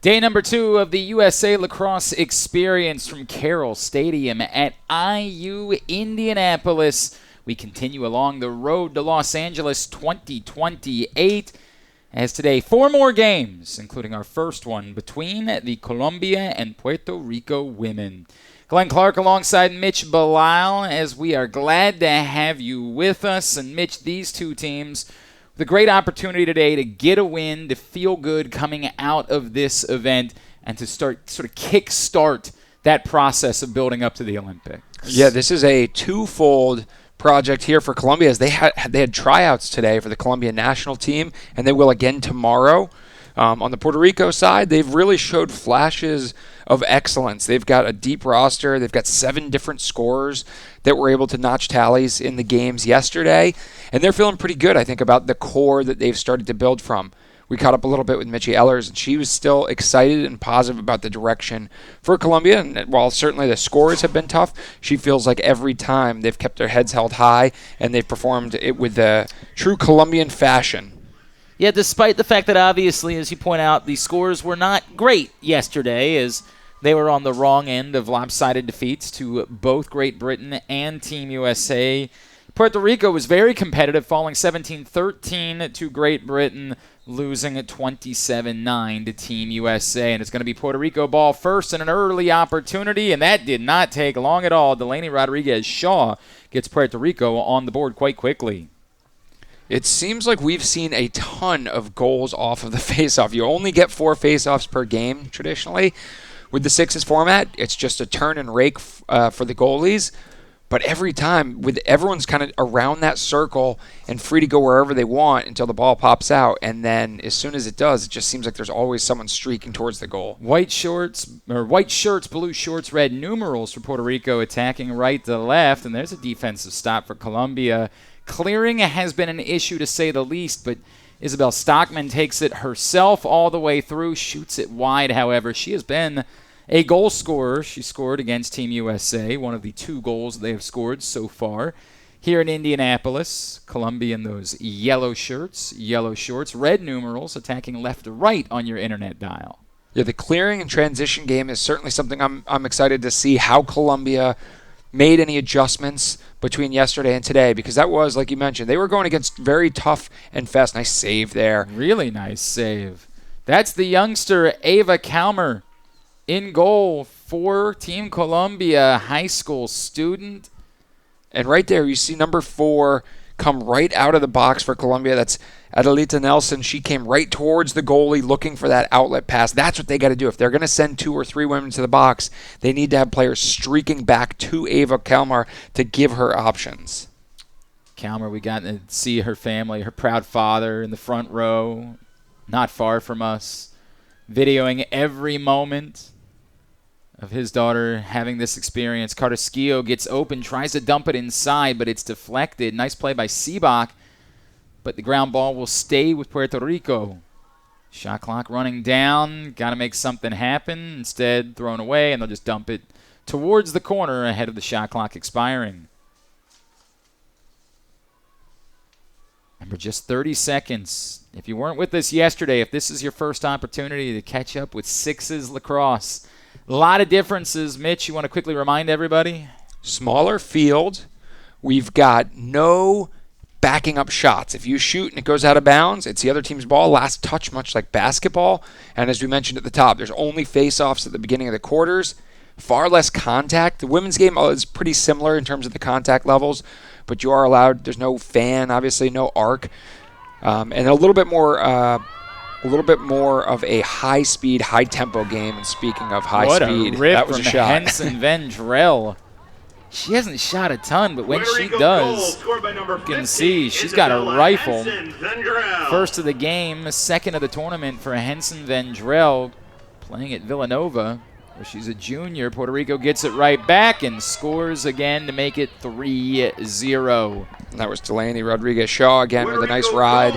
Day number 2 of the USA Lacrosse Experience from Carroll Stadium at IU Indianapolis. We continue along the road to Los Angeles 2028. As today, 4 more games, including our first one between the Colombia and Puerto Rico women. Glenn Clark alongside Mitch Bilal, as we are glad to have you with us. And Mitch, these two teams, the great opportunity today to get a win, to feel good coming out of this event, and to sort of kick-start that process of building up to the Olympics. Yeah, this is a twofold project here for Colombia, as they had tryouts today for the Colombian national team, and they will again tomorrow. On the Puerto Rico side, they've really showed flashes of excellence. They've got a deep roster. They've got 7 different scorers that were able to notch tallies in the games yesterday, and they're feeling pretty good, I think, about the core that they've started to build from. We caught up a little bit with Michie Ellers, and she was still excited and positive about the direction for Colombia. And while certainly the scores have been tough, she feels like every time they've kept their heads held high and they've performed it with the true Colombian fashion. Yeah, despite the fact that obviously, as you point out, the scores were not great yesterday, as they were on the wrong end of lopsided defeats to both Great Britain and Team USA. Puerto Rico was very competitive, falling 17-13 to Great Britain, losing at 27-9 to Team USA. And it's going to be Puerto Rico ball first and an early opportunity, and that did not take long at all. Delaney Rodriguez-Shaw gets Puerto Rico on the board quite quickly. It seems like we've seen a ton of goals off of the faceoff. You only get 4 faceoffs per game traditionally. With the sixes format, it's just a turn and rake for the goalies. But every time, with everyone's kind of around that circle and free to go wherever they want until the ball pops out, and then as soon as it does, it just seems like there's always someone streaking towards the goal. White shirts, blue shorts, red numerals for Puerto Rico, attacking right to left, and there's a defensive stop for Colombia. Clearing has been an issue to say the least, but Isabel Stockman takes it herself all the way through, shoots it wide, however. She has been a goal scorer. She scored against Team USA, one of the 2 goals they have scored so far. Here in Indianapolis, Colombia in those yellow shirts, yellow shorts, red numerals, attacking left to right on your internet dial. Yeah, the clearing and transition game is certainly something I'm excited to see how Colombia made any adjustments between yesterday and today, because that was, like you mentioned, they were going against very tough and fast. Nice save there. Really nice save. That's the youngster, Ava Kalmer, in goal for Team Colombia, high school student. And right there, you see number 4 come right out of the box for Colombia. That's Adelita Nelson. She came right towards the goalie looking for that outlet pass. That's what they got to do. If they're going to send 2 or 3 women to the box, they need to have players streaking back to Ava Kalmar to give her options. Kalmar, we got to see her family, her proud father in the front row, not far from us, videoing every moment of his daughter having this experience. Carrasquillo gets open, tries to dump it inside, but it's deflected. Nice play by Seabach, but the ground ball will stay with Puerto Rico. Shot clock running down. Got to make something happen. Instead, thrown away, and they'll just dump it towards the corner ahead of the shot clock expiring. Remember, just 30 seconds. If you weren't with us yesterday, if this is your first opportunity to catch up with Sixes Lacrosse, a lot of differences. Mitch, you want to quickly remind everybody? Smaller field. We've got no backing up shots. If you shoot and it goes out of bounds, it's the other team's ball. Last touch, much like basketball. And as we mentioned at the top, there's only face-offs at the beginning of the quarters. Far less contact. The women's game is pretty similar in terms of the contact levels, but you are allowed, there's no fan, obviously, no arc. And a little bit more of a high-speed, high-tempo game. And speaking of high speed, that was a shot. Henson Vendrell. She hasn't shot a ton, but when she does, you can see she's got a rifle. First of the game, second of the tournament for Henson Vendrell, playing at Villanova, where she's a junior. Puerto Rico gets it right back and scores again to make it 3-0. And that was Delaney Rodriguez-Shaw again with a nice ride.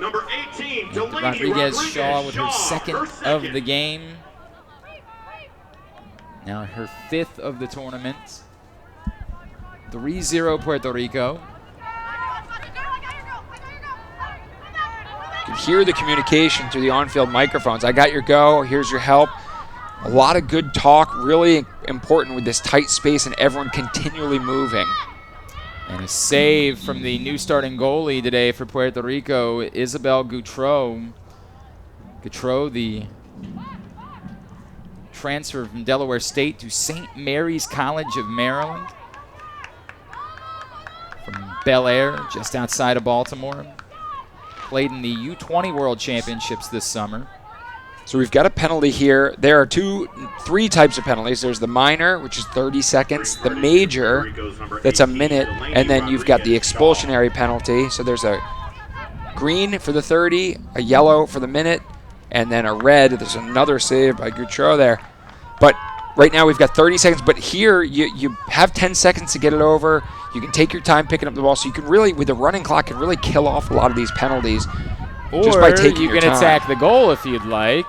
Number 18, Rodriguez-Shaw with her second of the game. Now her 5th of the tournament. 3-0 Puerto Rico. You could hear the communication through the on-field microphones. I got your go. Here's your help. A lot of good talk, really important with this tight space and everyone continually moving. And a save from the new starting goalie today for Puerto Rico, Isabel Gautreau. Gautreau, the transfer from Delaware State to St. Mary's College of Maryland from Bel Air, just outside of Baltimore. Played in the U20 World Championships this summer. So we've got a penalty here. There are three types of penalties. There's the minor, which is 30 seconds, the major, that's a minute, and then you've got the expulsionary penalty. So there's a green for the 30, a yellow for the minute, and then a red. There's another save by Gautreau there. But right now we've got 30 seconds, but here you have 10 seconds to get it over. You can take your time picking up the ball, so you can really, with the running clock, can really kill off a lot of these penalties. Or just by taking you your can time. attack the goal if you'd like.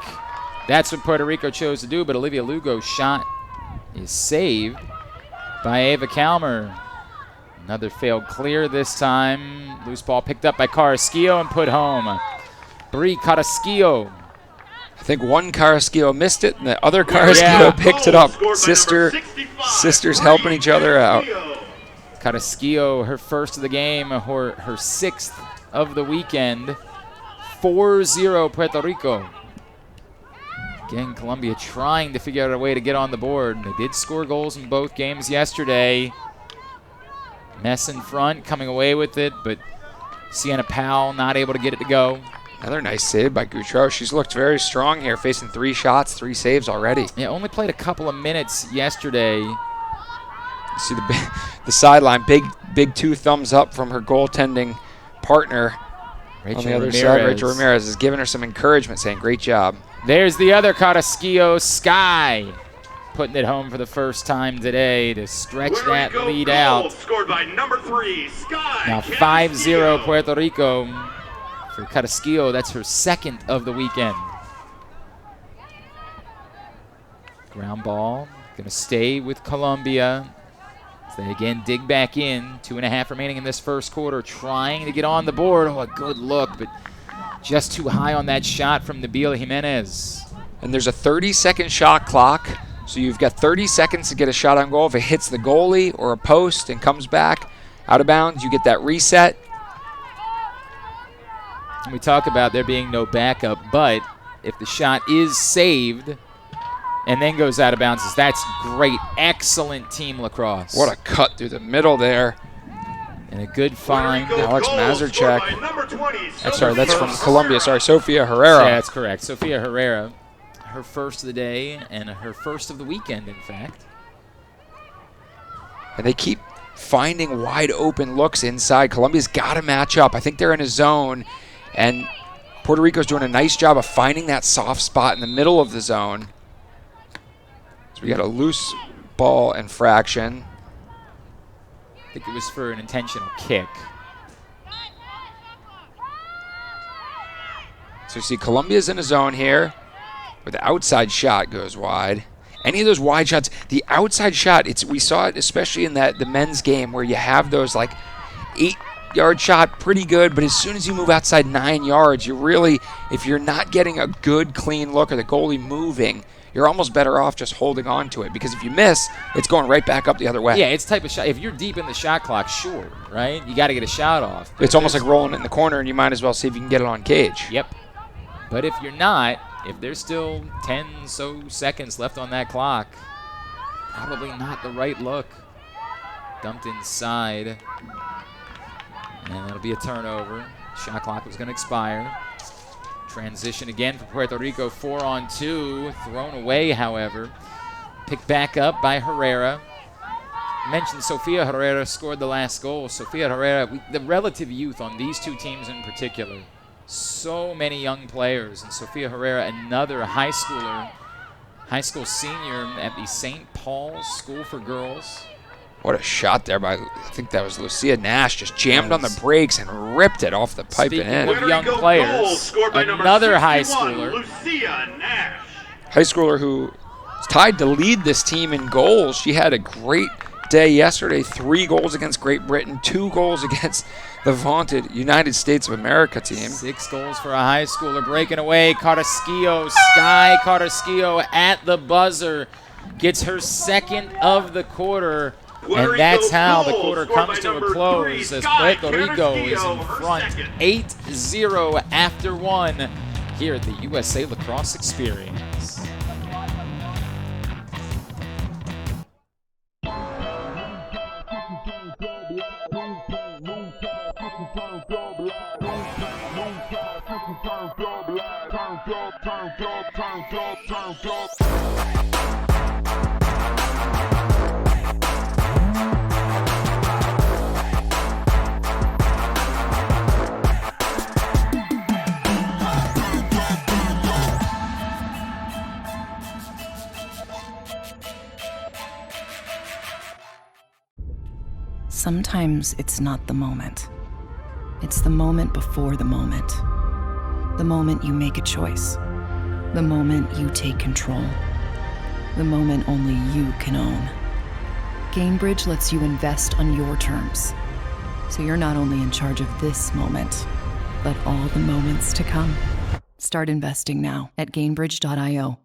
That's what Puerto Rico chose to do, but Olivia Lugo's shot is saved by Ava Kalmer. Another failed clear this time. Loose ball picked up by Carrasquillo and put home. Brie Carrasquillo. I think one Carrasquillo missed it, and the other Carrasquillo picked it up. Sisters helping each other out. Carrasquillo, her first of the game, her sixth of the weekend. 4-0 Puerto Rico. Again, Colombia trying to figure out a way to get on the board. They did score goals in both games yesterday. Mess in front, coming away with it, but Sienna Powell not able to get it to go. Another nice save by Gautreau. She's looked very strong here, facing 3 shots, 3 saves already. Yeah, only played a couple of minutes yesterday. You see the sideline, big 2 thumbs up from her goaltending partner. On the other side, Rachel Ramirez is giving her some encouragement, saying, great job. There's the other Carrasquillo, Sky, putting it home for the first time today to stretch that lead out. Scored by number 3, Sky. Now 5-0 Puerto Rico for Carrasquillo. That's her second of the weekend. Ground ball, going to stay with Colombia. They again dig back in. 2.5 remaining in this first quarter, trying to get on the board. Oh, a good look, but just too high on that shot from Nabil Jimenez. And there's a 30-second shot clock, so you've got 30 seconds to get a shot on goal. If it hits the goalie or a post and comes back out of bounds, you get that reset. And we talk about there being no backup, but if the shot is saved and then goes out of bounds, that's great. Excellent team lacrosse. What a cut through the middle there. And a good find. Alex Mazurchak. That's from Colombia. Sofia Herrera. Yeah, that's correct. Sofia Herrera, her first of the day and her first of the weekend, in fact. And they keep finding wide open looks inside. Colombia's got to match up. I think they're in a zone, and Puerto Rico's doing a nice job of finding that soft spot in the middle of the zone. So we got a loose ball infraction. I think it was for an intentional kick. So you see Colombia's in a zone here, where the outside shot goes wide. Any of those wide shots, the outside shot, we saw it especially in the men's game where you have those like 8-yard shot, pretty good, but as soon as you move outside 9 yards, you really, if you're not getting a good clean look or the goalie moving, you're almost better off just holding on to it, because if you miss, it's going right back up the other way. Yeah, it's type of shot. If you're deep in the shot clock, sure, right? You got to get a shot off. It's almost like rolling it in the corner, and you might as well see if you can get it on cage. Yep. But if you're not, if there's still 10 so seconds left on that clock, probably not the right look. Dumped inside. And that'll be a turnover. Shot clock was going to expire. Transition again for Puerto Rico, 4-on-2. Thrown away, however. Picked back up by Herrera. I mentioned Sofia Herrera scored the last goal. Sofia Herrera, the relative youth on these two teams in particular. So many young players. And Sofia Herrera, another high school senior at the St. Paul's School for Girls. What a shot there by, I think that was Lucia Nash, just jammed on the brakes and ripped it off the pipe and in. Speaking of young players, another high schooler. Lucia Nash. High schooler who is tied to lead this team in goals. She had a great day yesterday. 3 goals against Great Britain, 2 goals against the vaunted United States of America team. 6 goals for a high schooler. Breaking away, Carrasquillo, Sky Carrasquillo at the buzzer. Gets her second of the quarter. And that's how the quarter comes to a close as Puerto Rico is in front 8-0 after 1 here at the USA Lacrosse Experience. Sometimes it's not the moment. It's the moment before the moment. The moment you make a choice. The moment you take control. The moment only you can own. Gainbridge lets you invest on your terms. So you're not only in charge of this moment, but all the moments to come. Start investing now at Gainbridge.io.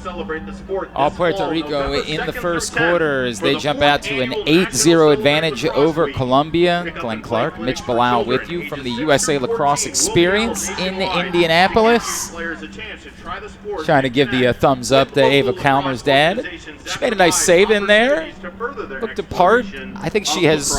Celebrate the sport. All Puerto Rico in the first quarter as they jump out to an 8-0 advantage over Colombia. Glenn Clark, Mitch Bilal with you from the USA Lacrosse Experience in Indianapolis. Trying to give the thumbs up to Ava Kalmer's dad. She made a nice save in there. Looked apart. I think she has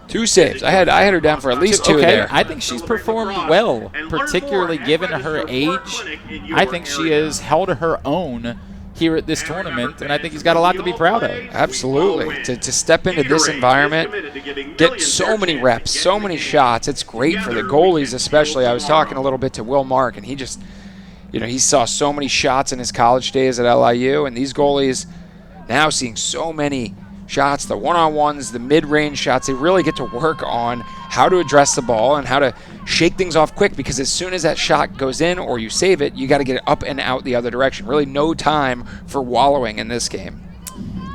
2 saves. I had her down for at least 2 there. I think she's performed well, particularly given her age. I think she has held her own here at this tournament, and I think he's got a lot to be proud of. Absolutely. To step into this environment, get so many reps, so many shots. It's great for the goalies especially. I was talking a little bit to Will Mark, and he just, he saw so many shots in his college days at LIU, and these goalies now seeing so many shots, the one-on-ones, the mid-range shots. They really get to work on how to address the ball and how to shake things off quick, because as soon as that shot goes in or you save it, you got to get it up and out the other direction. Really no time for wallowing in this game.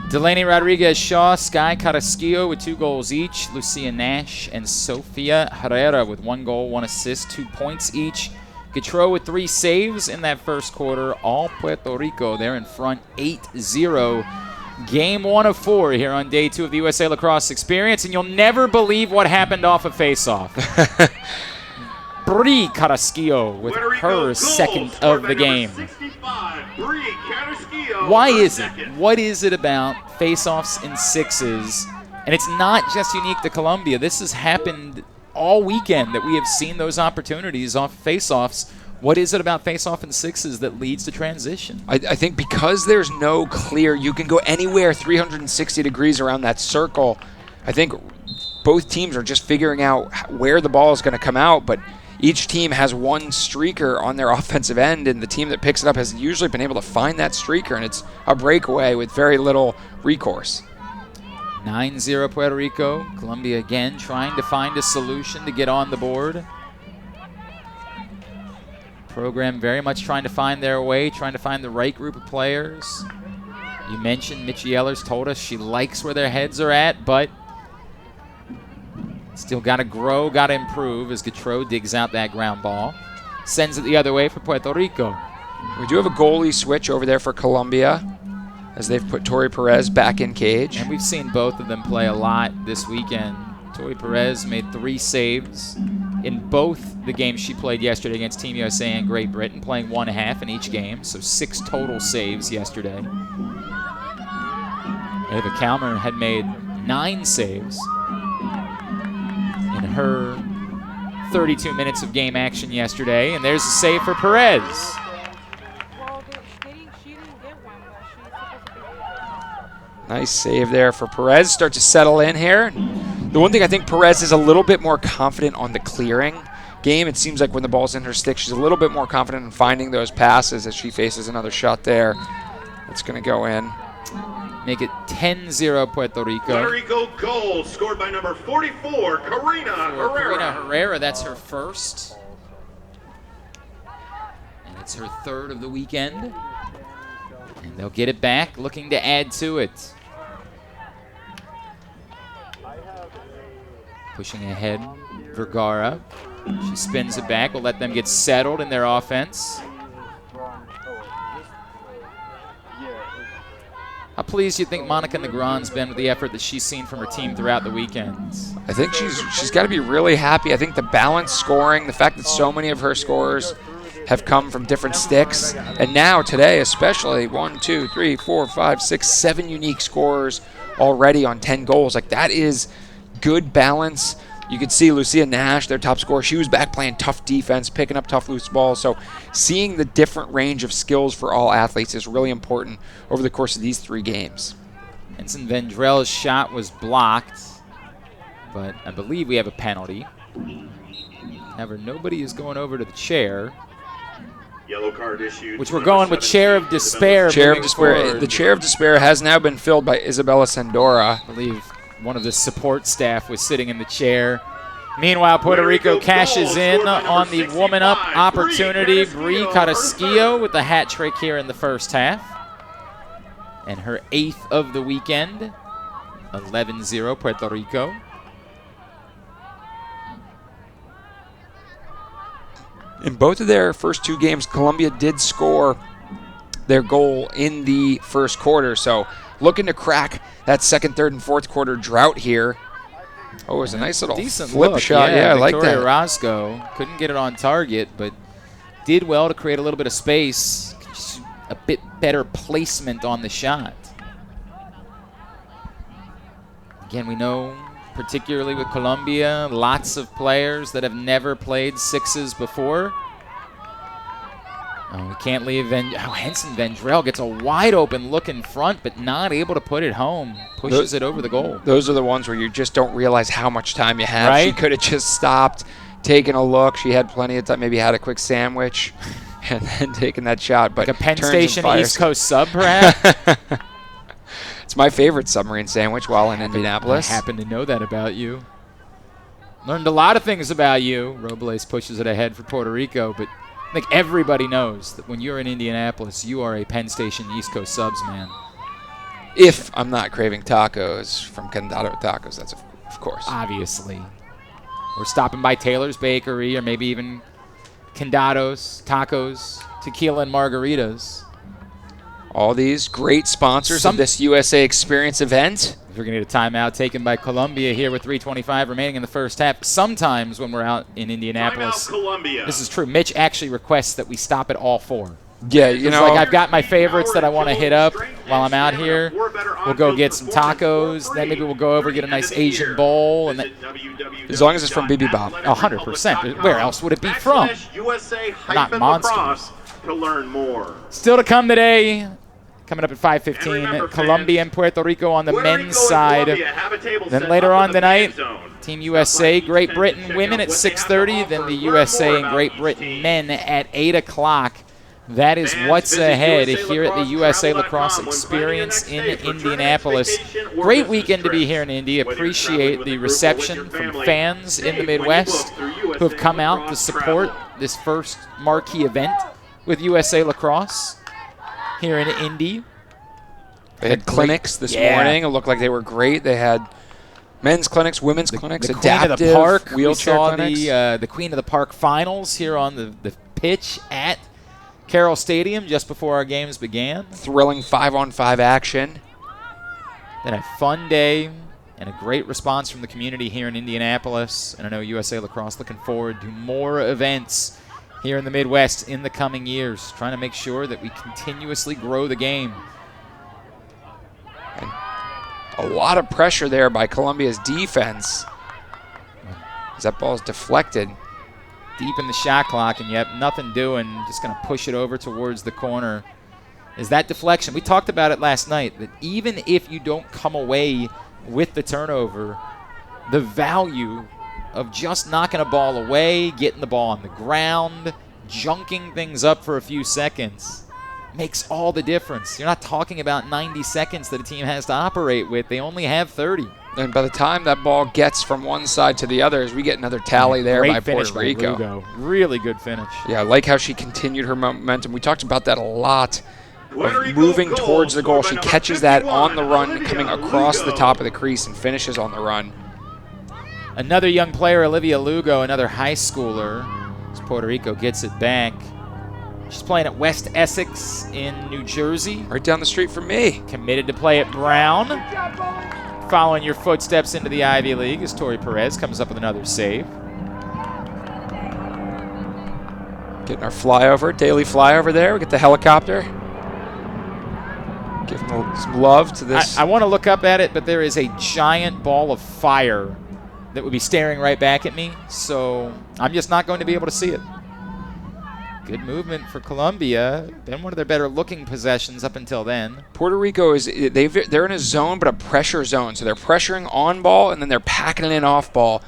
Delaney Rodriguez-Shaw, Sky Carrasquillo with 2 goals each. Lucia Nash and Sofia Herrera with 1 goal, 1 assist, 2 points each. Gautreau with 3 saves in that first quarter. All Puerto Rico, they're in front 8-0. Game 1 of 4 here on day 2 of the USA Lacrosse Experience, and you'll never believe what happened off a face-off. Bri Carrasquillo with her second of the game. Why is it? What is it about face-offs in sixes? And it's not just unique to Colombia. This has happened all weekend that we have seen those opportunities off face-offs. What is it about face-off in sixes that leads to transition? I think because there's no clear, you can go anywhere 360 degrees around that circle. I think both teams are just figuring out where the ball is going to come out, but each team has one streaker on their offensive end, and the team that picks it up has usually been able to find that streaker, and it's a breakaway with very little recourse. 9-0 Puerto Rico. Colombia again trying to find a solution to get on the board. Program very much trying to find their way, trying to find the right group of players. You mentioned Mitchie Ellers told us she likes where their heads are at, but still got to grow, got to improve as Gautreau digs out that ground ball. Sends it the other way for Puerto Rico. We do have a goalie switch over there for Colombia as they've put Tori Perez back in cage. And we've seen both of them play a lot this weekend. Tori Perez made 3 saves in both the games she played yesterday against Team USA and Great Britain, playing 1.5 in each game, so 6 total saves yesterday. Ava Kalmer had made 9 saves in her 32 minutes of game action yesterday, and there's a save for Perez. Nice save there for Perez. Start to settle in here. The one thing I think Perez is a little bit more confident on the clearing game. It seems like when the ball's in her stick, she's a little bit more confident in finding those passes as she faces another shot there. It's going to go in. Make it 10-0 Puerto Rico. Puerto Rico goal scored by number 44, Karina Herrera. Karina Herrera, that's her first. And it's her third of the weekend. And they'll get it back, looking to add to it. Pushing ahead, Vergara. She spins it back. We'll let them get settled in their offense. How pleased do you think Monica Negron's been with the effort that she's seen from her team throughout the weekends? I think she's got to be really happy. I think the balanced scoring, the fact that so many of her scorers have come from different sticks, and now today especially 1, 2, 3, 4, 5, 6, 7 unique scorers already on 10 goals. Like, that is good balance. You could see Lucia Nash, their top scorer. She was back playing tough defense, picking up tough loose balls. So seeing the different range of skills for all athletes is really important over the course of these 3 games. Ensign Vendrell's shot was blocked, but I believe we have a penalty. However, nobody is going over to the chair. Yellow card issued. Which we're going with Chair of Despair. Chair of Despair. The Chair of Despair has now been filled by Isabella Sandora. I believe one of the support staff was sitting in the chair. Meanwhile, Puerto Rico cashes in on the woman up opportunity. Bree Carrasquillo with the hat trick here in the first half. And her 8th of the weekend. 11-0 Puerto Rico. In both of their first 2 games, Colombia did score their goal in the first quarter. So looking to crack that second, third, and fourth quarter drought here. Oh, it was a nice little decent flip look. shot. Yeah, I like Victoria that. Roscoe couldn't get it on target, but did well to create a little bit of space. Just a bit better placement on the shot. Again, we know, particularly with Colombia, lots of players that have never played sixes before. Oh, we can't leave. Henson Vendrell gets a wide open look in front, but not able to put it home. Pushes it over the goal. Those are the ones where you just don't realize how much time you have. Right? She could have just stopped, taken a look. She had plenty of time. Maybe had a quick sandwich and then taken that shot. But Like a Penn turns Station and fires. East Coast sub, perhaps? It's my favorite submarine sandwich while in Indianapolis. I happen to know that about you. Learned a lot of things about you. Robles pushes it ahead for Puerto Rico, but I think everybody knows that when you're in Indianapolis, you are a Penn Station East Coast subs man. If I'm not craving tacos from Candado Tacos, that's of course. Obviously. Or stopping by Taylor's Bakery, or maybe even Candados, Tacos, Tequila, and Margaritas. All these great sponsors of this USA Experience event. We're going to get a timeout taken by Colombia here with 3:25 remaining in the first half. Sometimes when we're out in Indianapolis, Timeout, Colombia. this is true. Mitch actually requests that we stop at all 4. Yeah, you know. Like, I've got my favorites that I want to hit up while I'm out here. We'll go get some tacos. Then maybe we'll go over, get a nice Asian bowl. And then, as long as it's from BB Bob. 100%. Where else would it be from? Not monsters. To learn more. Still to come today. Coming up at 5:15, Colombia and Puerto Rico on the men's side. Then later on tonight, Team USA, Great Britain women at 6:30. Then the USA and Great Britain men at 8 o'clock. That is what's ahead here at the USA Lacrosse Experience in Indianapolis. Great weekend to be here in Indy. Appreciate the reception from fans in the Midwest who have come out to support this first marquee event with USA Lacrosse here in Indy. They had clinics this morning. It looked like they were great. They had men's clinics, women's clinics, the adaptive Queen of the Park. wheelchair we saw clinics. the Queen of the Park finals here on the pitch at Carroll Stadium just before our games began. Thrilling 5-on-5 action. Then a fun day and a great response from the community here in Indianapolis. And I know USA Lacrosse looking forward to more events here in the Midwest in the coming years, trying to make sure that we continuously grow the game. And a lot of pressure there by Colombia's defense as that ball is deflected. Deep in the shot clock, and yet nothing doing. Just going to push it over towards the corner. Is that deflection? We talked about it last night, that even if you don't come away with the turnover, the value of just knocking a ball away, getting the ball on the ground, junking things up for a few seconds makes all the difference. You're not talking about 90 seconds that a team has to operate with. They only have 30. And by the time that ball gets from one side to the other, as we get another tally there by Puerto Rico. Lugo. Really good finish. Yeah, I like how she continued her momentum. We talked about that a lot. Of moving towards the goal. She catches that on the run, coming across the top of the crease and finishes on the run. Another young player, Olivia Lugo, another high schooler, as Puerto Rico gets it back. She's playing at West Essex in New Jersey. Right down the street from me. Committed to play at Brown. Following your footsteps into the Ivy League as Tori Perez comes up with another save. Getting our flyover, daily flyover there. We get the helicopter. Give them some love to this. I want to look up at it, but there is a giant ball of fire that would be staring right back at me, so I'm just not going to be able to see it. Good movement for Colombia. Been one of their better looking possessions up until then. Puerto Rico they're in a zone, but a pressure zone. So they're pressuring on ball and then they're packing it in off ball.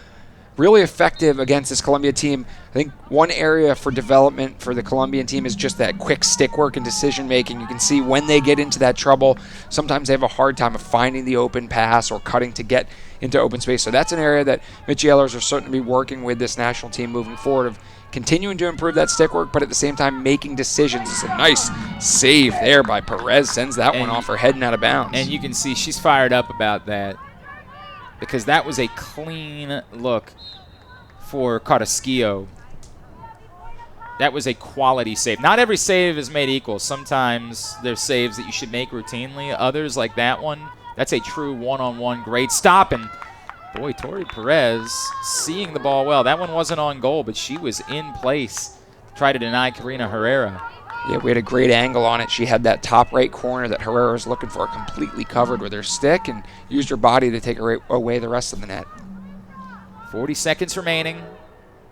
Really effective against this Colombia team. I think one area for development for the Colombian team is just that quick stick work and decision making. You can see when they get into that trouble, sometimes they have a hard time of finding the open pass or cutting to get into open space. So that's an area that Mitch Ehlers are starting to be working with this national team moving forward, of continuing to improve that stick work, but at the same time making decisions. It's a nice save there by Perez. Sends that one off her head and out of bounds. And you can see she's fired up about that, because that was a clean look for Carrasquillo. That was a quality save. Not every save is made equal. Sometimes there's saves that you should make routinely. Others, like that one, that's a true one-on-one great stop. And boy, Tori Perez seeing the ball well. That one wasn't on goal, but she was in place to try to deny Karina Herrera. Yeah, we had a great angle on it. She had that top right corner that Herrera was looking for, completely covered with her stick, and used her body to take away the rest of the net. 40 seconds remaining.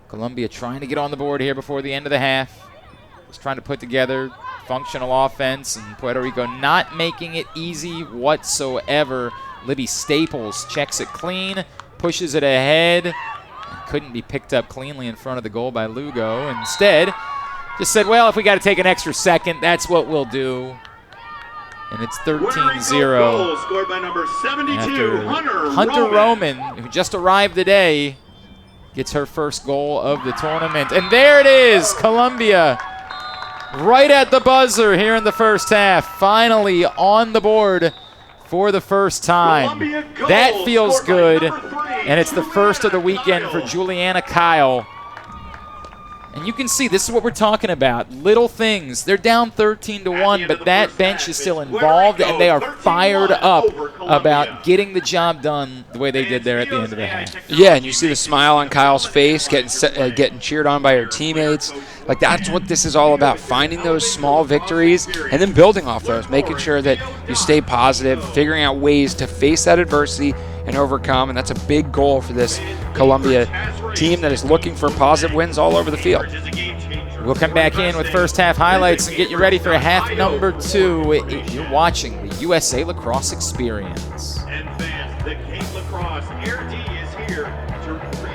Colombia trying to get on the board here before the end of the half. Just trying to put together functional offense, and Puerto Rico not making it easy whatsoever. Libby Staples checks it clean, pushes it ahead, and couldn't be picked up cleanly in front of the goal by Lugo. Instead, just said, well, if we got to take an extra second, that's what we'll do. And it's 13-0. Scored by number 72, After Hunter Roman, who just arrived today, gets her first goal of the tournament. And there it is, Colombia, right at the buzzer here in the first half. Finally on the board for the first time. That feels good, and it's the first of the weekend for Juliana Kyle. And you can see, this is what we're talking about. Little things. They're down 13-1, but that bench is still involved, and they are fired up about getting the job done the way they did there at the end of the half. Yeah, and you see the smile on Kyle's face, getting cheered on by her teammates. Like, that's what this is all about, finding those small victories and then building off those, making sure that you stay positive, figuring out ways to face that adversity and overcome, and that's a big goal for this Colombia team that is looking for positive wins all over the field. We'll come back in with first half highlights and get you ready for half number 2. You're watching the USA Lacrosse Experience. And fans, the Cape Lacrosse Air D is here to redefine.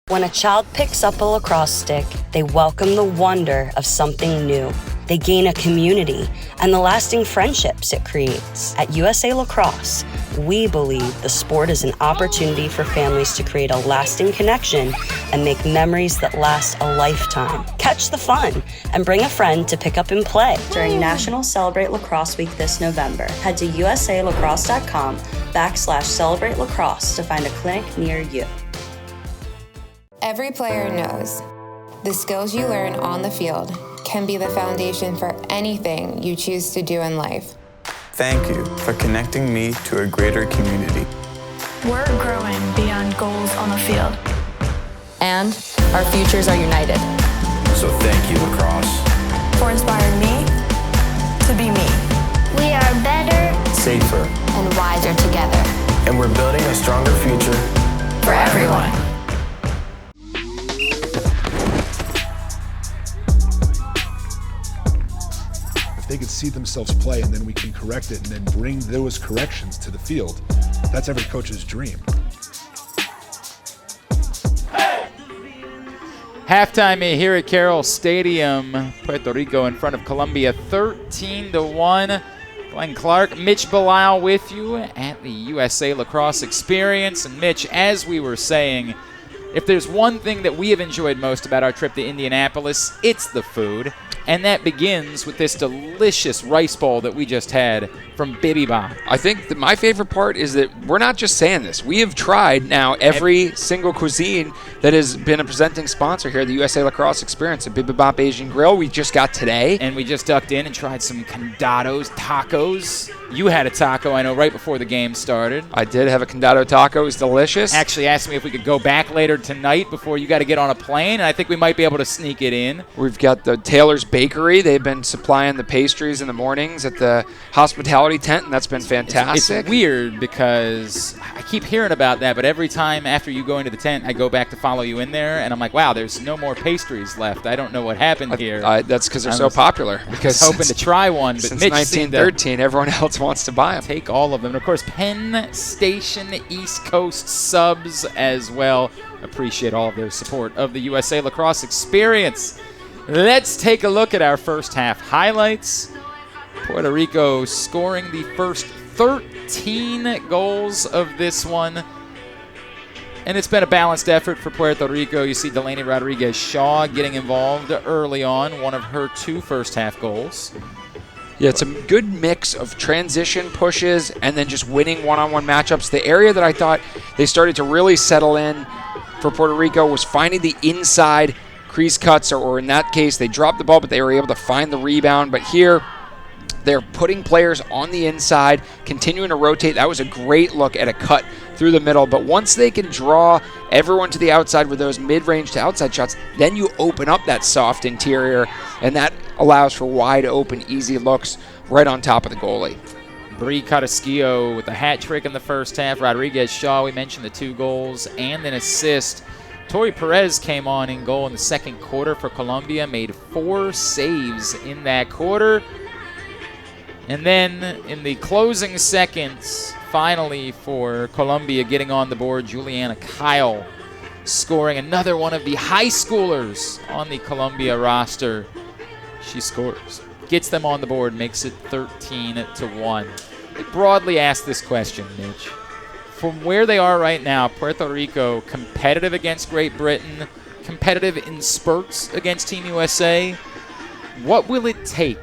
When a child picks up a lacrosse stick, they welcome the wonder of something new. They gain a community and the lasting friendships it creates. At USA Lacrosse, we believe the sport is an opportunity for families to create a lasting connection and make memories that last a lifetime. Catch the fun and bring a friend to pick up and play during National Celebrate Lacrosse Week this November. Head to usalacrosse.com/celebrate lacrosse to find a clinic near you. Every player knows the skills you learn on the field can be the foundation for anything you choose to do in life. Thank you for connecting me to a greater community. We're growing beyond goals on the field. And our futures are united. So thank you, Lacrosse. For inspiring me to be me. We are better, safer, and wiser together. And we're building a stronger future for everyone. They could see themselves play, and then we can correct it and then bring those corrections to the field. That's every coach's dream. Halftime here at Carroll Stadium. Puerto Rico in front of Colombia 13-1. Glenn Clark, Mitch Belisle with you at the USA Lacrosse Experience. And Mitch, as we were saying, if there's one thing that we have enjoyed most about our trip to Indianapolis, it's the food. And that begins with this delicious rice bowl that we just had from Bibimbap. I think that my favorite part is that we're not just saying this. We have tried now every single cuisine that has been a presenting sponsor here at the USA Lacrosse Experience. The Bibimbap Asian Grill we just got today. And we just ducked in and tried some condados, tacos. You had a taco, I know, right before the game started. I did have a condado taco. It was delicious. Actually asked me if we could go back later tonight before you got to get on a plane, and I think we might be able to sneak it in. We've got the Taylor's Bakery. They've been supplying the pastries in the mornings at the hospitality tent, and that's been fantastic. It's weird because I keep hearing about that, but every time after you go into the tent, I go back to follow you in there, and I'm like, wow, there's no more pastries left. I don't know what happened here. That's because they're so popular. Because I was hoping to try one, but since Mitch 1913, everyone else wants to buy them. Take all of them. And, of course, Penn Station East Coast subs as well. Appreciate all of their support of the USA Lacrosse Experience. Let's take a look at our first half highlights. Puerto Rico scoring the first 13 goals of this one. And it's been a balanced effort for Puerto Rico. You see Delaney Rodriguez-Shaw getting involved early on, one of her 2 first-half goals. Yeah, it's a good mix of transition pushes and then just winning one-on-one matchups. The area that I thought they started to really settle in for Puerto Rico was finding the inside crease cuts, or in that case, they dropped the ball, but they were able to find the rebound. But here, they're putting players on the inside, continuing to rotate. That was a great look at a cut through the middle. But once they can draw everyone to the outside with those mid-range to outside shots, then you open up that soft interior, and that allows for wide open, easy looks right on top of the goalie. Bree Carrasquillo with a hat trick in the first half. Rodriguez-Shaw, we mentioned the 2 goals and an assist. Tori Perez came on in goal in the second quarter for Colombia, made 4 saves in that quarter. And then in the closing seconds, finally for Colombia getting on the board, Juliana Kyle scoring another one of the high schoolers on the Colombia roster. She scores, gets them on the board, makes it 13-1. I broadly ask this question, Mitch. From where they are right now, Puerto Rico competitive against Great Britain, competitive in spurts against Team USA. What will it take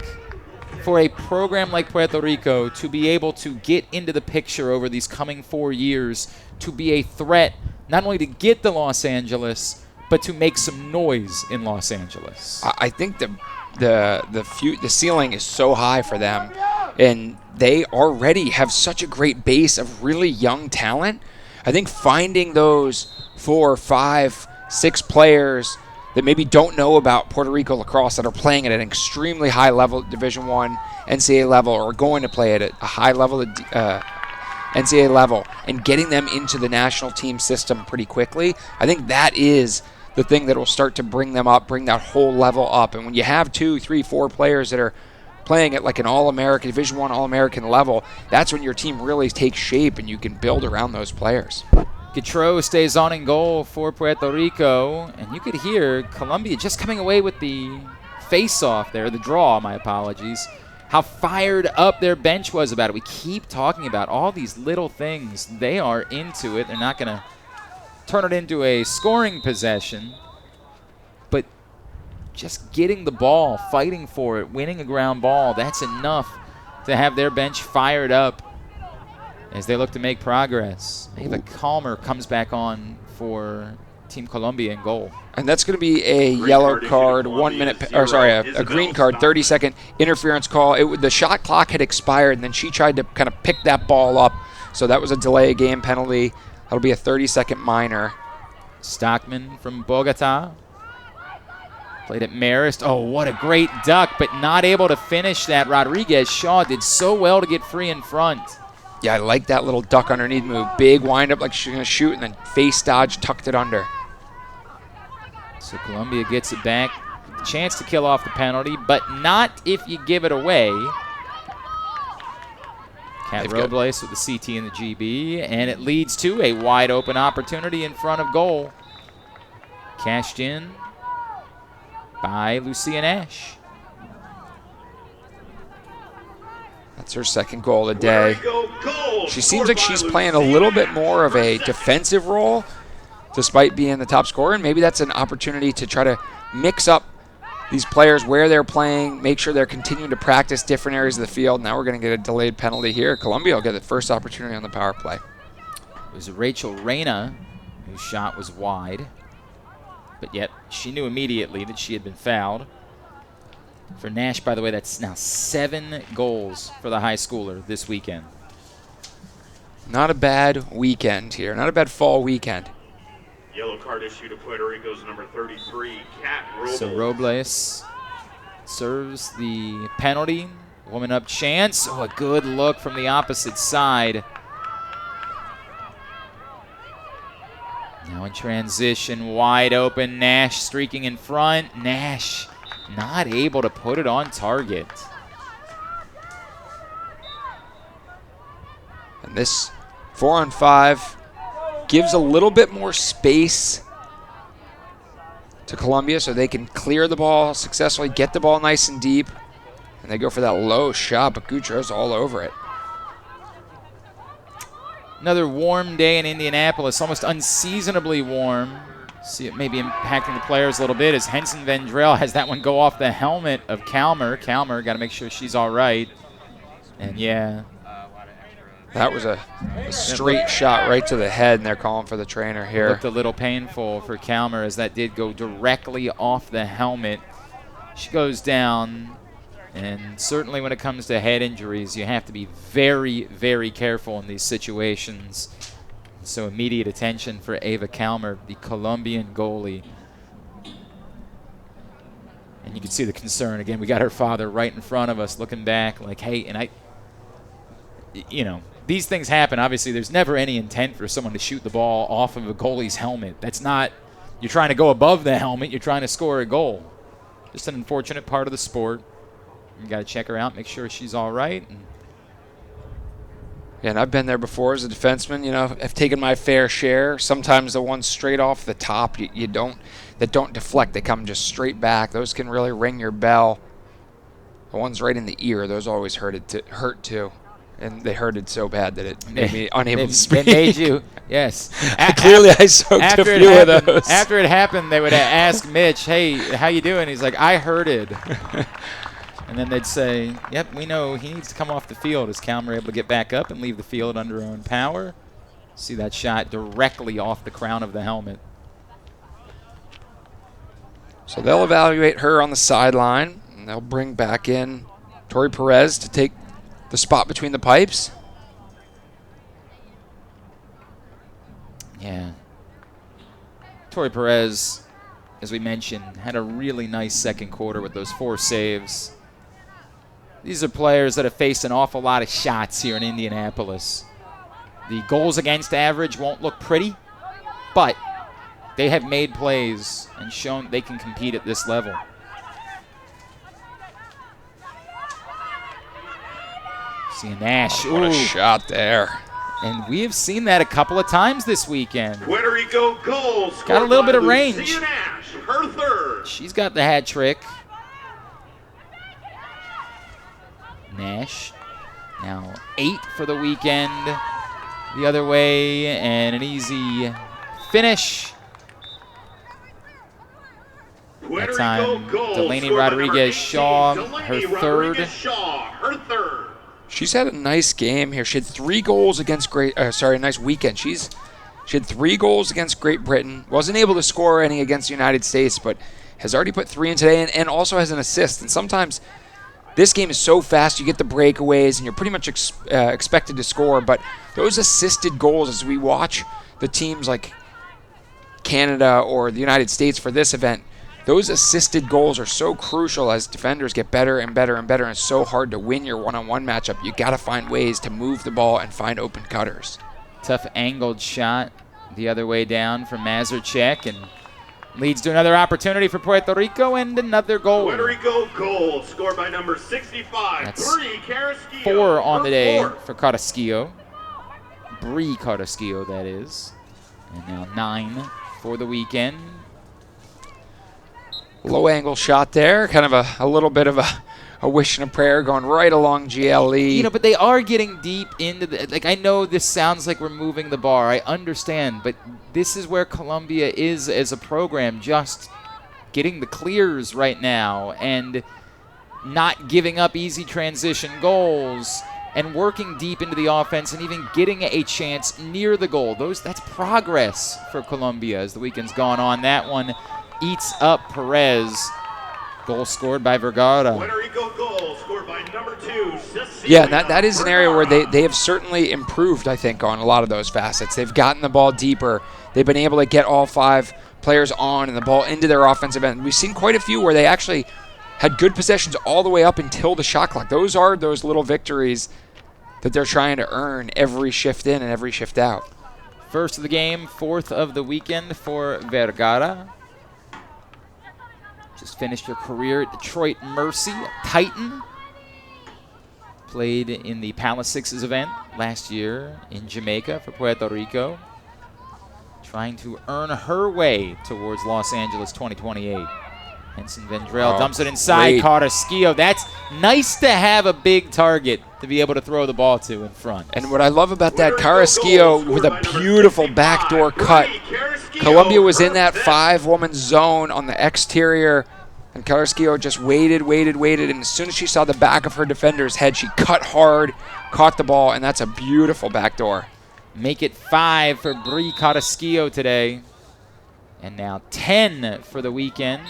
for a program like Puerto Rico to be able to get into the picture over these coming 4 years, to be a threat not only to get to Los Angeles, but to make some noise in Los Angeles? I think the ceiling is so high for them, and they already have such a great base of really young talent. I think finding those 4, 5, 6 players that maybe don't know about Puerto Rico lacrosse that are playing at an extremely high level, Division I, NCAA level, or going to play at a high level, NCAA level, and getting them into the national team system pretty quickly, I think that is the thing that will start to bring them up, bring that whole level up. And when you have 2, 3, 4 players that are playing at like an All-American, Division I All-American level, that's when your team really takes shape and you can build around those players. Gautreau stays on in goal for Puerto Rico, and you could hear Colombia just coming away with the face-off there, the draw, my apologies, how fired up their bench was about it. We keep talking about all these little things. They are into it. They're not going to turn it into a scoring possession, but just getting the ball, fighting for it, winning a ground ball, that's enough to have their bench fired up as they look to make progress. Ava Calmer comes back on for Team Colombia in goal. And that's going to be a yellow card, 1 minute, or sorry, a green card, 30-second interference call. The shot clock had expired, and then she tried to kind of pick that ball up. So that was a delay game penalty. That'll be a 30-second minor. Stockman from Bogota played at Marist. Oh, what a great duck, but not able to finish that. Rodriguez-Shaw did so well to get free in front. Yeah, I like that little duck underneath move. Big wind-up like she's going to shoot, and then face dodge, tucked it under. So Colombia gets it back. Chance to kill off the penalty, but not if you give it away. Cat Robles with the CT and the GB, and it leads to a wide-open opportunity in front of goal. Cashed in by Lucia Nash. That's her second goal of the day. She seems like she's playing a little bit more of a defensive role despite being the top scorer, and maybe that's an opportunity to try to mix up these players where they're playing, make sure they're continuing to practice different areas of the field. Now we're going to get a delayed penalty here. Colombia will get the first opportunity on the power play. It was Rachel Reyna whose shot was wide, but yet she knew immediately that she had been fouled. For Nash, by the way, that's now 7 goals for the high schooler this weekend. Not a bad weekend here. Not a bad fall weekend. Yellow card issued to Puerto Rico's number 33, Kat Robles. So Robles serves the penalty. Woman up chance. Oh, a good look from the opposite side. Now in transition, wide open. Nash streaking in front. Nash not able to put it on target. And this 4-on-5 gives a little bit more space to Colombia so they can clear the ball successfully, get the ball nice and deep. And they go for that low shot, but Gutierrez all over it. Another warm day in Indianapolis, almost unseasonably warm. See it maybe impacting the players a little bit as Henson Vendrell has that one go off the helmet of Calmer. Calmer got to make sure she's all right. And yeah. That was a straight shot right to the head, and they're calling for the trainer here. Looked a little painful for Calmer as that did go directly off the helmet. She goes down, and certainly when it comes to head injuries, you have to be very, very careful in these situations. So immediate attention for Ava Calmer, the Colombian goalie. And you can see the concern. Again, we got her father right in front of us looking back like, hey, and you know, these things happen. Obviously, there's never any intent for someone to shoot the ball off of a goalie's helmet. That's not, you're trying to go above the helmet. You're trying to score a goal. Just an unfortunate part of the sport. You got to check her out, make sure she's all right. Yeah, and I've been there before as a defenseman. You know, I've taken my fair share. Sometimes the ones straight off the top, that don't deflect. They come just straight back. Those can really ring your bell. The ones right in the ear, those always hurt too. And they hurted so bad that it made me unable to speak. It made you, yes. Clearly I soaked a few of those. After it happened, they would ask Mitch, hey, how you doing? He's like, I hurted. And then they'd say, yep, we know he needs to come off the field. Is Calmer able to get back up and leave the field under her own power? See that shot directly off the crown of the helmet. So they'll evaluate her on the sideline, and they'll bring back in Tori Perez to take the spot between the pipes. Yeah. Tori Perez, as we mentioned, had a really nice second quarter with those 4 saves. These are players that have faced an awful lot of shots here in Indianapolis. The goals against average won't look pretty, but they have made plays and shown they can compete at this level. See Nash. What a shot there. And we have seen that a couple of times this weekend. Puerto Rico goal. Got a little bit of range. Lucia Nash, her third. She's got the hat trick. Nash now 8 for the weekend. The other way, and an easy finish. That time, Delaney Rodriguez-Shaw, her third. She's had a nice game here. She had 3 goals against a nice weekend. She had 3 goals against Great Britain. Wasn't able to score any against the United States, but has already put 3 in today and also has an assist. And sometimes this game is so fast, you get the breakaways, and you're pretty much expected to score. But those assisted goals, as we watch the teams like Canada or the United States for this event, those assisted goals are so crucial as defenders get better and better and better, and it's so hard to win your one-on-one matchup. You got to find ways to move the ball and find open cutters. Tough angled shot the other way down from Mazurchek, and leads to another opportunity for Puerto Rico and another goal. Puerto Rico goal scored by number 65, That's Bree Carrasquillo. 4 on the day fourth. for Carrasquillo. Bree Carrasquillo, that is. And now 9 for the weekend. Low angle shot there, kind of a little bit of a wish and a prayer going right along GLE. But they are getting deep into the, I know this sounds like we're moving the bar. I understand, but this is where Colombia is as a program, just getting the clears right now and not giving up easy transition goals and working deep into the offense and even getting a chance near the goal. That's progress for Colombia as the weekend's gone on. That one eats up Perez. Goal scored by Vergara. Puerto Rico goal scored by number 2, Cecilia. Yeah, that is an area where they have certainly improved, I think, on a lot of those facets. They've gotten the ball deeper. They've been able to get all 5 players on and the ball into their offensive end. We've seen quite a few where they actually had good possessions all the way up until the shot clock. Those are those little victories that they're trying to earn every shift in and every shift out. First of the game, 4th of the weekend for Vergara. Just finished her career at Detroit Mercy, Titan. Played in the Palace Sixes event last year in Jamaica for Puerto Rico. Trying to earn her way towards Los Angeles 2028. Henson Vendrell dumps it inside. Carrasquillo. That's nice to have a big target to be able to throw the ball to in front. And what I love about that, Carrasquillo with a beautiful backdoor cut. Colombia was in that 5-woman zone on the exterior, and Carrasquillo just waited, and as soon as she saw the back of her defender's head, she cut hard, caught the ball, and that's a beautiful backdoor. Make it 5 for Bri Carrasquillo today. And now 10 for the weekend.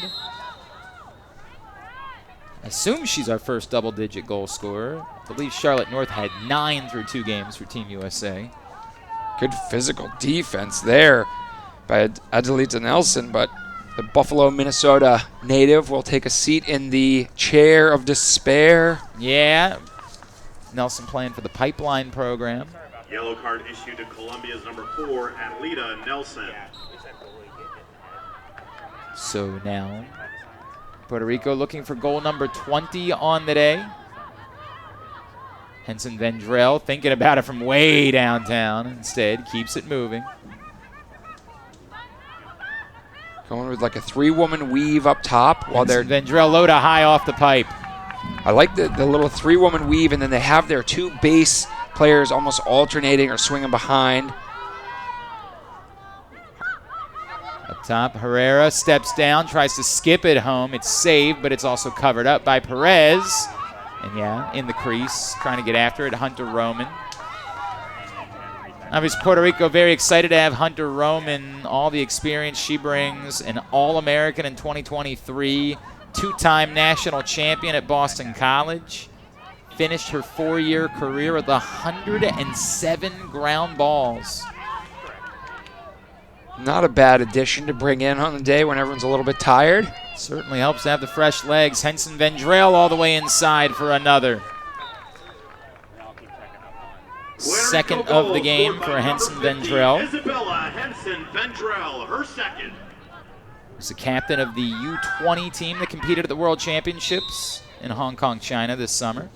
I assume she's our first double-digit goal scorer. I believe Charlotte North had 9 through 2 games for Team USA. Good physical defense there by Adelita Nelson, but the Buffalo, Minnesota native will take a seat in the chair of despair. Yeah. Nelson playing for the Pipeline program. Yellow card issued to Colombia's number 4, Adelita Nelson. So now Puerto Rico looking for goal number 20 on the day. Henson Vendrell thinking about it from way downtown. Instead, keeps it moving. Going with like a 3-woman weave up top while they're... Vendrell low to high off the pipe. I like the little 3-woman weave, and then they have their 2 base players almost alternating or swinging behind. Up top, Herrera steps down, tries to skip it home. It's saved, but it's also covered up by Perez. And yeah, in the crease, trying to get after it, Hunter Roman. Obviously, Puerto Rico very excited to have Hunter Roman, all the experience she brings, an All-American in 2023, 2-time national champion at Boston College. Finished her 4-year career with 107 ground balls. Not a bad addition to bring in on the day when everyone's a little bit tired. Certainly helps to have the fresh legs. Henson Vendrell all the way inside for another. Second of the game for Henson Vendrell. Isabella Henson Vendrell, her second. He's the captain of the U20 team that competed at the World Championships in Hong Kong, China this summer.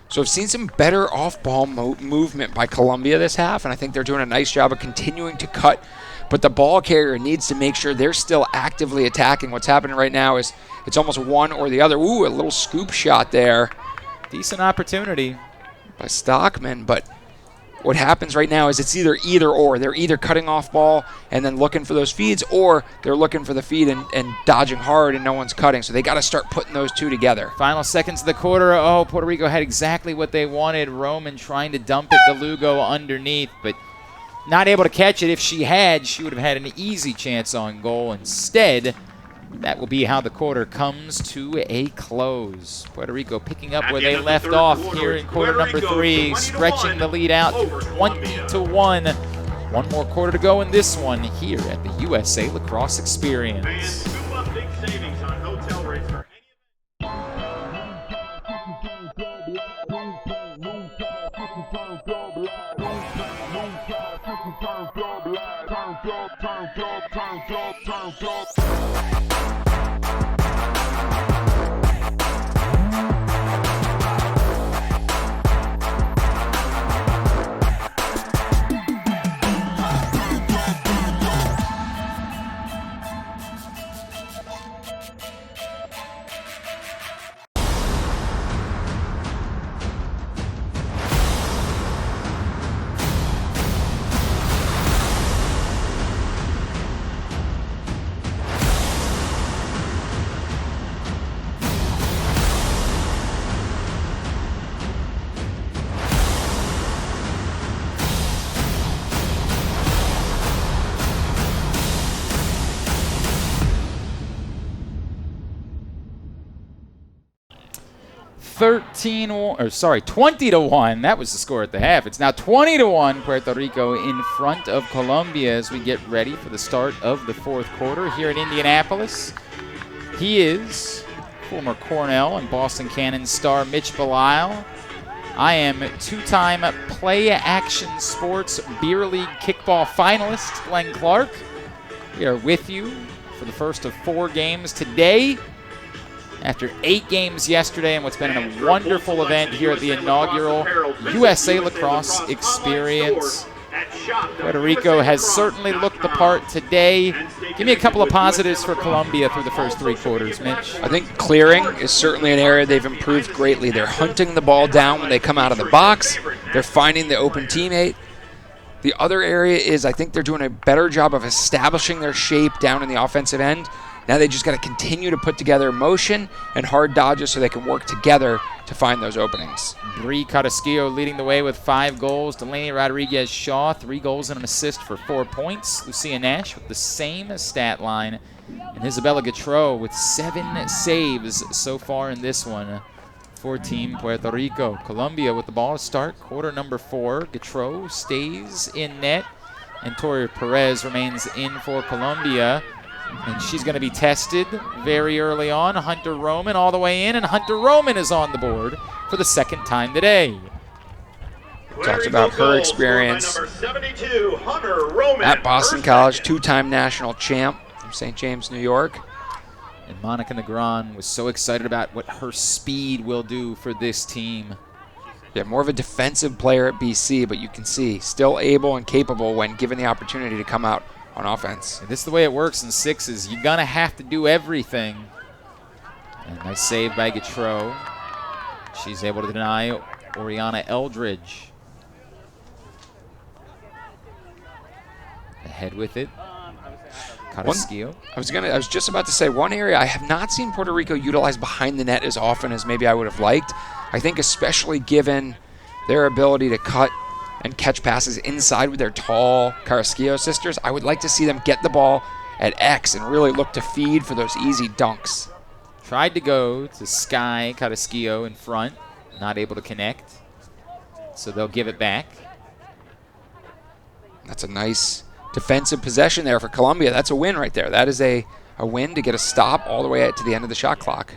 So I've seen some better off-ball movement by Colombia this half, and I think they're doing a nice job of continuing to cut. But the ball carrier needs to make sure they're still actively attacking. What's happening right now is it's almost one or the other. Ooh, a little scoop shot there. Decent opportunity by Stockman, but what happens right now is it's either or. They're either cutting off ball and then looking for those feeds, or they're looking for the feed and dodging hard and no one's cutting. So they got to start putting those two together. Final seconds of the quarter. Oh, Puerto Rico had exactly what they wanted. Roman trying to dump it to Lugo underneath, but not able to catch it. If she had, she would have had an easy chance on goal. Instead, that will be how the quarter comes to a close. Puerto Rico picking up where they left off here in quarter number 3, stretching the lead out to 20-1. One more quarter to go in this one here at the USA Lacrosse Experience. Big savings on hotel rates for 20 to 1. That was the score at the half. It's now 20 to 1. Puerto Rico in front of Colombia as we get ready for the start of the fourth quarter here in Indianapolis. He is former Cornell and Boston Cannons star Mitch Belisle. I am two-time Play Action Sports Beer League kickball finalist Glenn Clark. We are with you for the first of 4 games today, after 8 games yesterday, and what's been a wonderful event here at the inaugural USA Lacrosse Experience. Puerto Rico has certainly looked the part today. Give me a couple of positives for Colombia through the first 3 quarters, Mitch. I think clearing is certainly an area they've improved greatly. They're hunting the ball down when they come out of the box. They're finding the open teammate. The other area is I think they're doing a better job of establishing their shape down in the offensive end. Now they just got to continue to put together motion and hard dodges so they can work together to find those openings. Bree Carrasquillo leading the way with 5 goals. Delaney Rodriguez-Shaw, 3 goals and an assist for 4 points. Lucia Nash with the same stat line. And Isabella Gautreau with 7 saves so far in this one for Team Puerto Rico. Colombia with the ball to start quarter number 4. Gautreau stays in net, and Tori Perez remains in for Colombia. And she's going to be tested very early on. Hunter Roman all the way in, and Hunter Roman is on the board for the 2nd time today. Talked about her experience at Boston College, 2-time national champ from St. James, New York. And Monica Negron was so excited about what her speed will do for this team. Yeah, more of a defensive player at BC, but you can see still able and capable when given the opportunity to come out on offense. And this is the way it works in 6s. You're going to have to do everything. And nice save by Gautreau. She's able to deny Oriana Eldridge. Ahead with it. Carrasquillo. I was just about to say, one area I have not seen Puerto Rico utilize behind the net as often as maybe I would have liked. I think especially given their ability to cut and catch passes inside with their tall Carrasquillo sisters, I would like to see them get the ball at X and really look to feed for those easy dunks. Tried to go to Sky Carrasquillo in front, not able to connect, so they'll give it back. That's a nice defensive possession there for Colombia. That's a win right there. That is a win to get a stop all the way out to the end of the shot clock.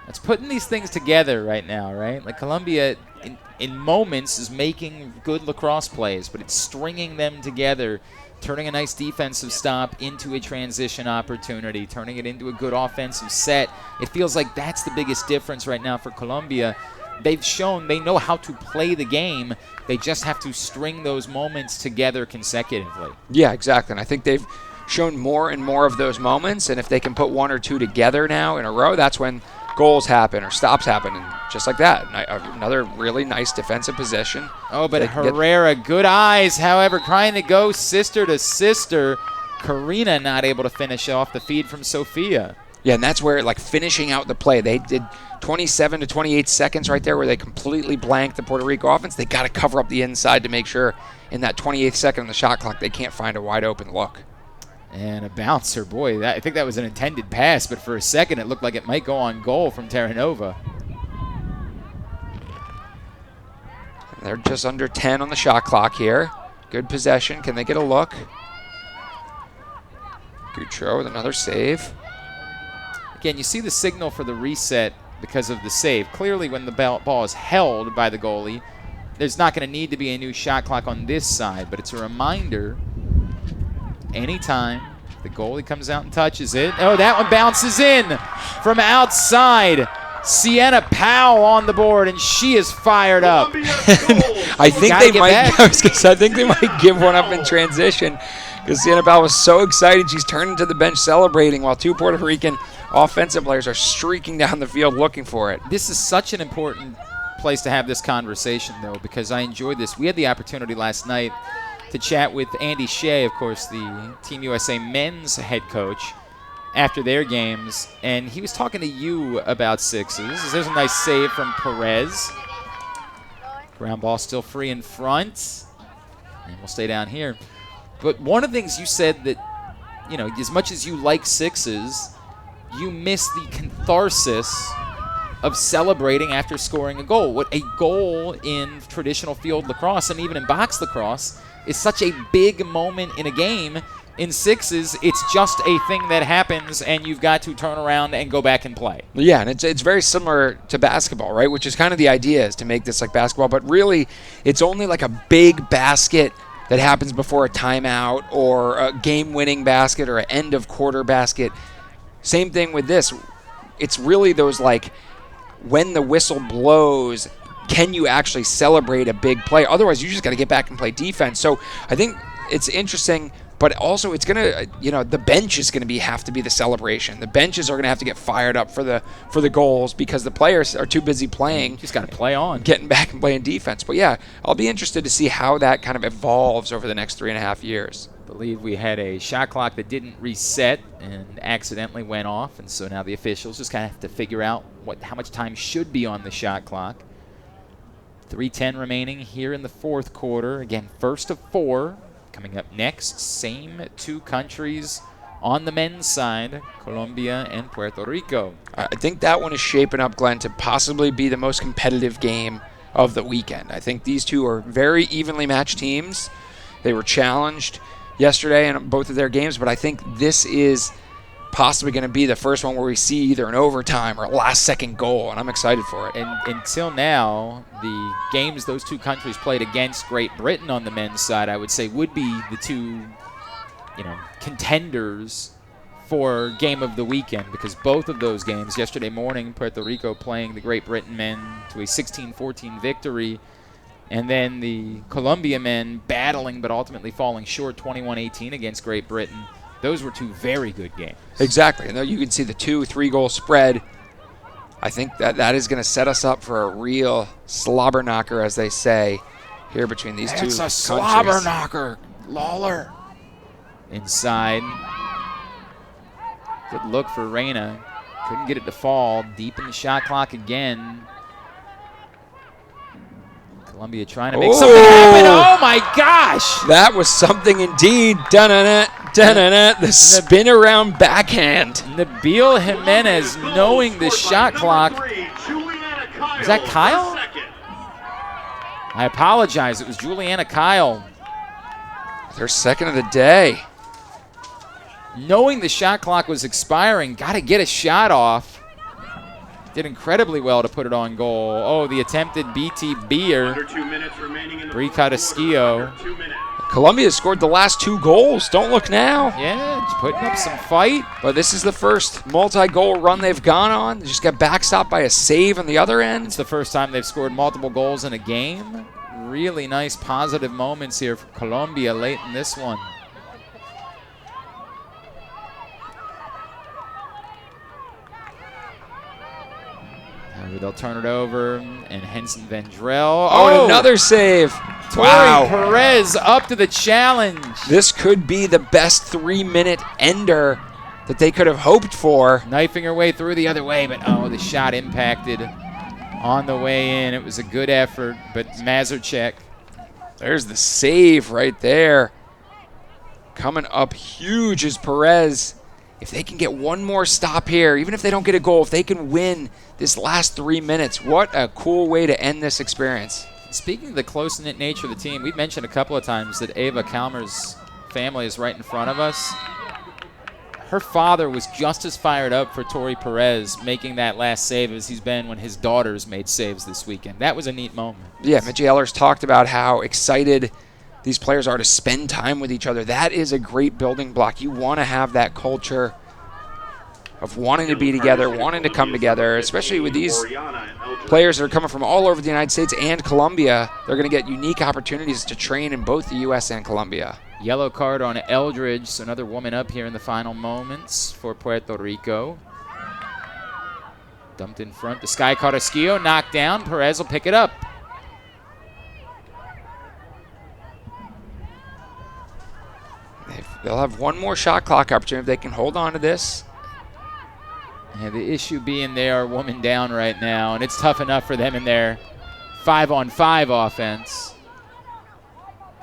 It's putting these things together right now, right? Like Colombia, in moments, is making good lacrosse plays, but it's stringing them together, turning a nice defensive stop into a transition opportunity, turning it into a good offensive set. It feels like that's the biggest difference right now for Colombia. They've shown they know how to play the game. They just have to string those moments together consecutively. Yeah, exactly. And I think they've shown more and more of those moments, and if they can put 1 or 2 together now in a row, that's when goals happen or stops happen, and just like that, another really nice defensive possession. Oh, but Herrera, good eyes, however, trying to go sister to sister. Karina not able to finish off the feed from Sophia. Yeah, and that's where, like, finishing out the play. They did 27 to 28 seconds right there where they completely blanked the Puerto Rico offense. They got to cover up the inside to make sure in that 28th second on the shot clock they can't find a wide open look. And a bouncer, boy, I think that was an intended pass, but for a second it looked like it might go on goal from Terranova. They're just under 10 on the shot clock here. Good possession. Can they get a look? Gautreau with another save. Again, you see the signal for the reset because of the save. Clearly, when the ball is held by the goalie, there's not going to need to be a new shot clock on this side, but it's a reminder anytime the goalie comes out and touches it. Oh, that one bounces in from outside. Sienna Powell on the board, and she is fired up. I think they might give one up in transition because Sienna Powell was so excited. She's turning to the bench celebrating while 2 Puerto Rican offensive players are streaking down the field looking for it. This is such an important place to have this conversation, though, because I enjoyed this. We had the opportunity last night to chat with Andy Shea, of course, the Team USA men's head coach, after their games, and he was talking to you about 6s. There's a nice save from Perez. Ground ball still free in front, and we'll stay down here. But one of the things you said that, you know, as much as you like 6s, you miss the catharsis of celebrating after scoring a goal. What a goal in traditional field lacrosse and even in box lacrosse is such a big moment in a game. In sixes, it's just a thing that happens, and you've got to turn around and go back and play. Yeah, and it's very similar to basketball, right? Which is kind of the idea, is to make this like basketball, but really it's only like a big basket that happens before a timeout or a game-winning basket or an end-of-quarter basket. Same thing with this. It's really those, like, when the whistle blows, can you actually celebrate a big play? Otherwise, you just got to get back and play defense. So I think it's interesting. But also, it's going to, the bench is going to have to be the celebration. The benches are going to have to get fired up for the goals because the players are too busy playing. Just got to play on. Getting back and playing defense. But, yeah, I'll be interested to see how that kind of evolves over the next 3.5 years. I believe we had a shot clock that didn't reset and accidentally went off. And so now the officials just kind of have to figure out how much time should be on the shot clock. 3:10 remaining here in the fourth quarter. Again, first of 4. Coming up next, same 2 countries on the men's side, Colombia and Puerto Rico. I think that one is shaping up, Glenn, to possibly be the most competitive game of the weekend. I think these two are very evenly matched teams. They were challenged yesterday in both of their games, but I think this is possibly going to be the first one where we see either an overtime or a last-second goal, and I'm excited for it. And until now, the games those 2 countries played against Great Britain on the men's side, I would say, would be the 2, contenders for game of the weekend, because both of those games, yesterday morning, Puerto Rico playing the Great Britain men to a 16-14 victory, and then the Colombia men battling but ultimately falling short 21-18 against Great Britain. Those were 2 very good games. Exactly. And you can see the 2-3 goal spread. I think that is going to set us up for a real slobber knocker, as they say, here between these two countries. It's a slobber knocker, Lawler. Inside. Good look for Reyna. Couldn't get it to fall. Deep in the shot clock again. Colombia trying to make something happen. Oh, my gosh. That was something indeed. Dun-dun-dun, dun-dun-dun. The spin around backhand. Nabil Jimenez knowing the shot clock. Is that Kyle? I apologize. It was Juliana Kyle. Their second of the day. Knowing the shot clock was expiring, got to get a shot off. Did incredibly well to put it on goal. Oh, the attempted BTB'er. Brie Carrasquillo. Colombia scored the last 2 goals. Don't look now. Yeah, just putting up some fight. But this is the first multi-goal run they've gone on. They just got backstopped by a save on the other end. It's the first time they've scored multiple goals in a game. Really nice positive moments here for Colombia late in this one. They'll turn it over, and Henson Vendrell. Oh, and another save. Tori Perez up to the challenge. This could be the best 3-minute ender that they could have hoped for. Knifing her way through the other way, but the shot impacted on the way in. It was a good effort, but Mazurchek. There's the save right there. Coming up huge is Perez. If they can get one more stop here, even if they don't get a goal, if they can win this last 3 minutes, what a cool way to end this experience. Speaking of the close-knit nature of the team, we've mentioned a couple of times that Ava Kalmer's family is right in front of us. Her father was just as fired up for Tori Perez making that last save as he's been when his daughters made saves this weekend. That was a neat moment. Yeah, Mitchie Ellers talked about how excited these players are to spend time with each other. That is a great building block. You want to have that culture of wanting to be together, wanting to come together, especially with these players that are coming from all over the United States and Colombia. They're going to get unique opportunities to train in both the U.S. and Colombia. Yellow card on Eldridge, so another woman up here in the final moments for Puerto Rico. Dumped in front. The Sky Carrasquillo knocked down. Perez will pick it up. They'll have one more shot clock opportunity if they can hold on to this. Yeah, the issue being they are woman down right now, and it's tough enough for them in their 5-on-5 offense.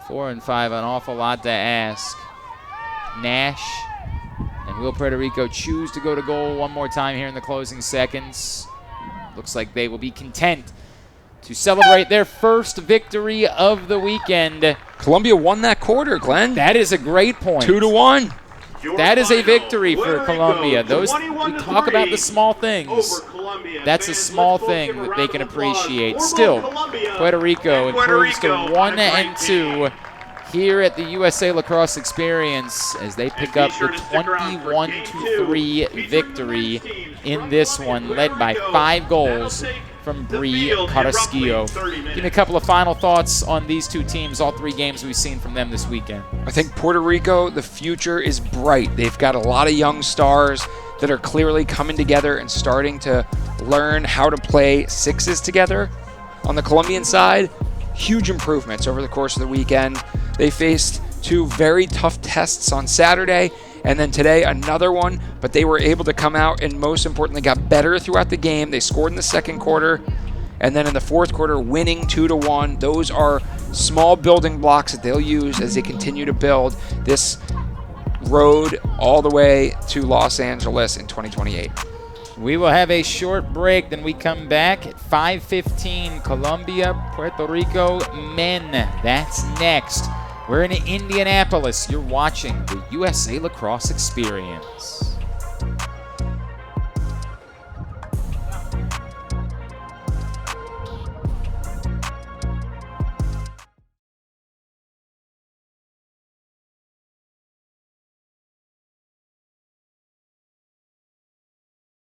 4-on-5, an awful lot to ask. Nash, and will Puerto Rico choose to go to goal one more time here in the closing seconds? looks like they will be content to celebrate their first victory of the weekend. Colombia won that quarter, Glenn. That is a great point. 2-1. That is a victory for Colombia. We talk about the small things. That's a small thing that they can appreciate. Still, Puerto Rico improves to 1-2 here at the USA Lacrosse Experience as they pick up the 21-3 victory in this one, led by 5 goals from Bree Carrasquillo. Give me a couple of final thoughts on these two teams, all 3 games we've seen from them this weekend. I think Puerto Rico, the future is bright. They've got a lot of young stars that are clearly coming together and starting to learn how to play sixes together. On the Colombian side, huge improvements over the course of the weekend. They faced 2 very tough tests on Saturday, and then today another one, but they were able to come out and most importantly got better throughout the game. They scored in the second quarter, and then in the fourth quarter winning 2-1. Those are small building blocks that they'll use as they continue to build this road all the way to Los Angeles in 2028. We will have a short break, then we come back at 5:15. Colombia, Puerto Rico men. That's next. We're in Indianapolis. You're watching the USA Lacrosse Experience.